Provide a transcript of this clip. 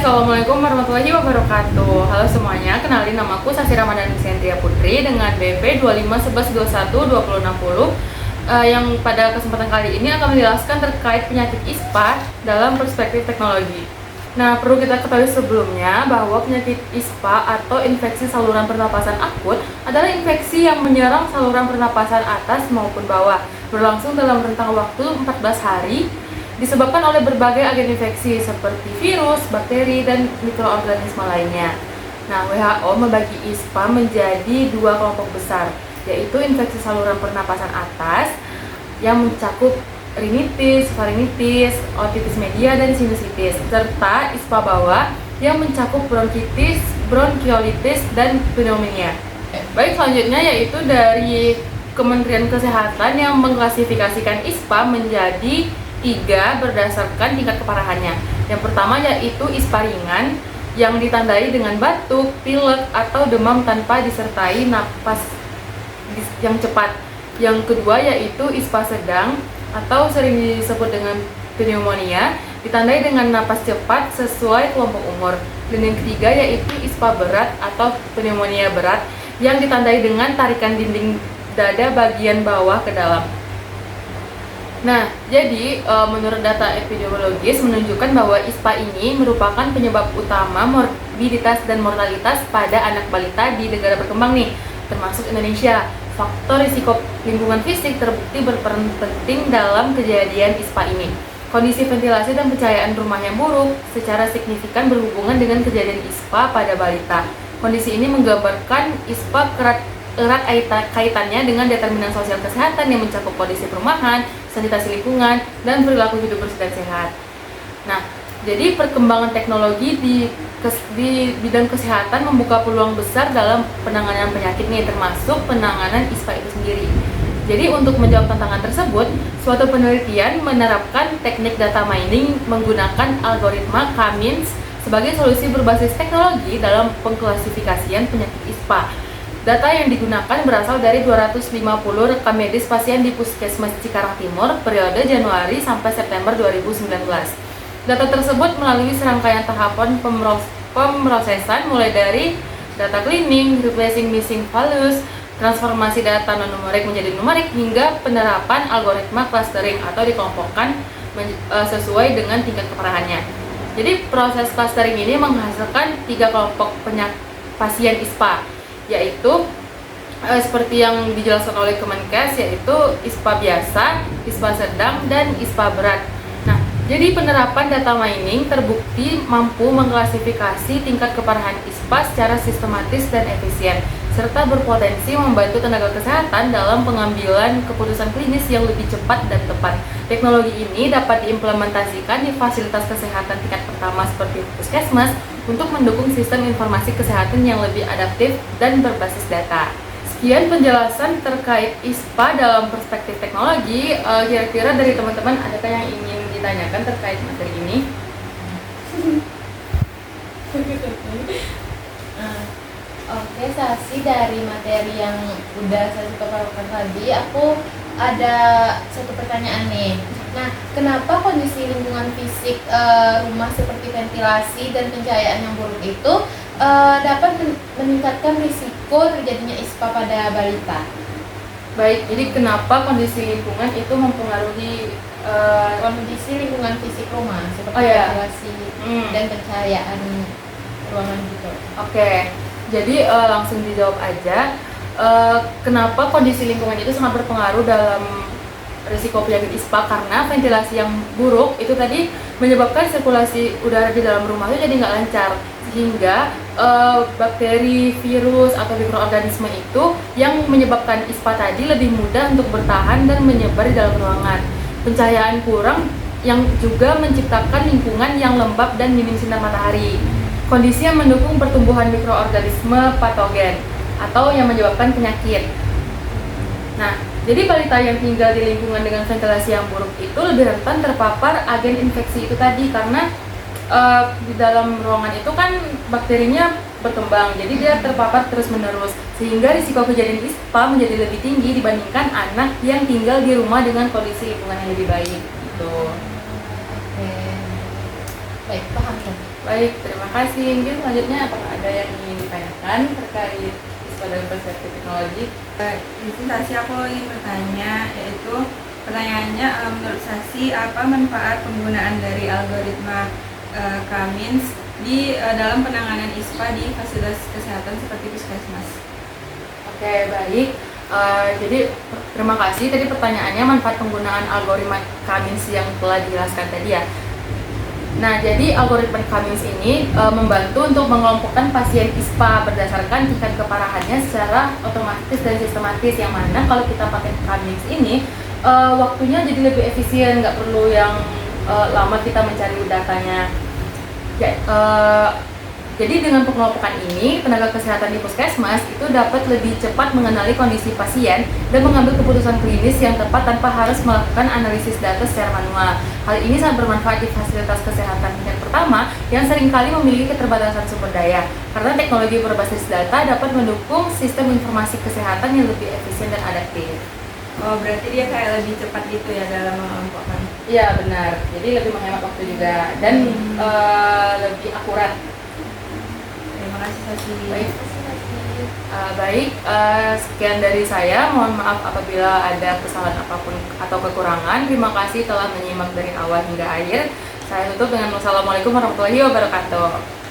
Assalamualaikum warahmatullahi wabarakatuh. Halo semuanya, kenalin namaku Sasi Ramadhani Sentria Putri dengan BP 2511212060 yang pada kesempatan kali ini akan menjelaskan terkait penyakit ISPA dalam perspektif teknologi. Nah, perlu kita ketahui sebelumnya bahwa penyakit ISPA atau infeksi saluran pernapasan akut adalah infeksi yang menyerang saluran pernapasan atas maupun bawah, berlangsung dalam rentang waktu 14 hari, disebabkan oleh berbagai agen infeksi seperti virus, bakteri, dan mikroorganisme lainnya. Nah, WHO membagi ISPA menjadi dua kelompok besar, yaitu infeksi saluran pernapasan atas yang mencakup rinitis, faringitis, otitis media, dan sinusitis, serta ISPA bawah yang mencakup bronkitis, bronkiolitis, dan pneumonia. Baik, selanjutnya yaitu dari Kementerian Kesehatan yang mengklasifikasikan ISPA menjadi 3 berdasarkan tingkat keparahannya. Yang pertama yaitu ISPA ringan yang ditandai dengan batuk, pilek, atau demam tanpa disertai napas yang cepat. Yang kedua yaitu ISPA sedang atau sering disebut dengan pneumonia, ditandai dengan napas cepat sesuai kelompok umur. Dan yang ketiga yaitu ISPA berat atau pneumonia berat yang ditandai dengan tarikan dinding dada bagian bawah ke dalam. Nah, jadi menurut data epidemiologis menunjukkan bahwa ISPA ini merupakan penyebab utama morbiditas dan mortalitas pada anak balita di negara berkembang nih, termasuk Indonesia. Faktor risiko lingkungan fisik terbukti berperan penting dalam kejadian ISPA ini. Kondisi ventilasi dan pencahayaan rumah yang buruk secara signifikan berhubungan dengan kejadian ISPA pada balita. Kondisi ini menggambarkan ISPA erat kaitannya dengan determinan sosial kesehatan yang mencakup kondisi perumahan, sanitasi lingkungan, dan perilaku hidup bersih dan sehat. Nah, jadi perkembangan teknologi di bidang kesehatan membuka peluang besar dalam penanganan penyakit nih, termasuk penanganan ISPA itu sendiri. Jadi untuk menjawab tantangan tersebut, suatu penelitian menerapkan teknik data mining menggunakan algoritma K-means sebagai solusi berbasis teknologi dalam pengklasifikasian penyakit ISPA. Data yang digunakan berasal dari 250 rekam medis pasien di Puskesmas Cikarang Timur periode Januari sampai September 2019. Data tersebut melalui serangkaian tahapan pemrosesan mulai dari data cleaning, replacing missing values, transformasi data non-numerik menjadi numerik, hingga penerapan algoritma clustering atau dikelompokkan sesuai dengan tingkat keparahannya. Jadi proses clustering ini menghasilkan 3 kelompok pasien ISPA, yaitu seperti yang dijelaskan oleh Kemenkes, yaitu ISPA biasa, ISPA sedang, dan ISPA berat. Nah, jadi penerapan data mining terbukti mampu mengklasifikasi tingkat keparahan ISPA secara sistematis dan efisien, serta berpotensi membantu tenaga kesehatan dalam pengambilan keputusan klinis yang lebih cepat dan tepat. Teknologi ini dapat diimplementasikan di fasilitas kesehatan tingkat pertama seperti puskesmas untuk mendukung sistem informasi kesehatan yang lebih adaptif dan berbasis data. Sekian penjelasan terkait ISPA dalam perspektif teknologi. Kira-kira dari teman-teman adakah yang ingin ditanyakan terkait materi ini? Oke, Sasi, dari materi yang udah Sasi paparkan tadi, aku ada satu pertanyaan nih. Nah, kenapa kondisi lingkungan fisik rumah seperti ventilasi dan pencahayaan yang buruk itu dapat meningkatkan risiko terjadinya ISPA pada balita? Baik, jadi kenapa kondisi lingkungan itu mempengaruhi Kondisi lingkungan fisik rumah seperti ventilasi dan pencahayaan ruangan gitu. Oke, jadi langsung dijawab aja. Kenapa kondisi lingkungan itu sangat berpengaruh dalam risiko penyakit ISPA? Karena ventilasi yang buruk itu tadi menyebabkan sirkulasi udara di dalam rumah itu jadi nggak lancar, sehingga bakteri, virus, atau mikroorganisme itu yang menyebabkan ISPA tadi lebih mudah untuk bertahan dan menyebar di dalam ruangan. Pencahayaan kurang yang juga menciptakan lingkungan yang lembab dan minim sinar matahari. Kondisi yang mendukung pertumbuhan mikroorganisme patogen atau yang menyebabkan penyakit. Nah, jadi balita yang tinggal di lingkungan dengan ventilasi yang buruk itu lebih rentan terpapar agen infeksi itu tadi, karena di dalam ruangan itu kan bakterinya berkembang, jadi dia terpapar terus-menerus, sehingga risiko kejadian ISPA menjadi lebih tinggi dibandingkan anak yang tinggal di rumah dengan kondisi lingkungan yang lebih baik gitu. Oke. Baik, paham ya. Baik, terima kasih. Mungkin selanjutnya apakah ada yang ingin ditanyakan terkait ISPA dalam perspektif teknologi? Itu Sasi, aku ingin bertanya, yaitu pertanyaannya, menurut Sasi apa manfaat penggunaan dari algoritma Cummins di dalam penanganan ISPA di fasilitas kesehatan seperti puskesmas? Oke, baik. Jadi terima kasih. Tadi pertanyaannya manfaat penggunaan algoritma Cummins yang telah dijelaskan tadi ya. Nah, jadi algoritma Cummins ini membantu untuk mengelompokkan pasien ISPA berdasarkan tingkat keparahannya secara otomatis dan sistematis, yang mana kalau kita pakai Cummins ini waktunya jadi lebih efisien, nggak perlu yang lama kita mencari datanya. Jadi dengan pengelompokan ini, tenaga kesehatan di puskesmas itu dapat lebih cepat mengenali kondisi pasien dan mengambil keputusan klinis yang tepat tanpa harus melakukan analisis data secara manual. Hal ini sangat bermanfaat di fasilitas kesehatan tingkat pertama yang seringkali memiliki keterbatasan sumber daya, karena teknologi berbasis data dapat mendukung sistem informasi kesehatan yang lebih efisien dan adaptif. Oh, berarti dia kayak lebih cepat gitu ya dalam mengelompokkan. Iya, benar. Jadi lebih menghemat waktu juga dan lebih akurat. Terima kasih Sasi. Baik. Sekian dari saya. Mohon maaf apabila ada kesalahan apapun atau kekurangan. Terima kasih telah menyimak dari awal hingga akhir. Saya tutup dengan wassalamualaikum warahmatullahi wabarakatuh.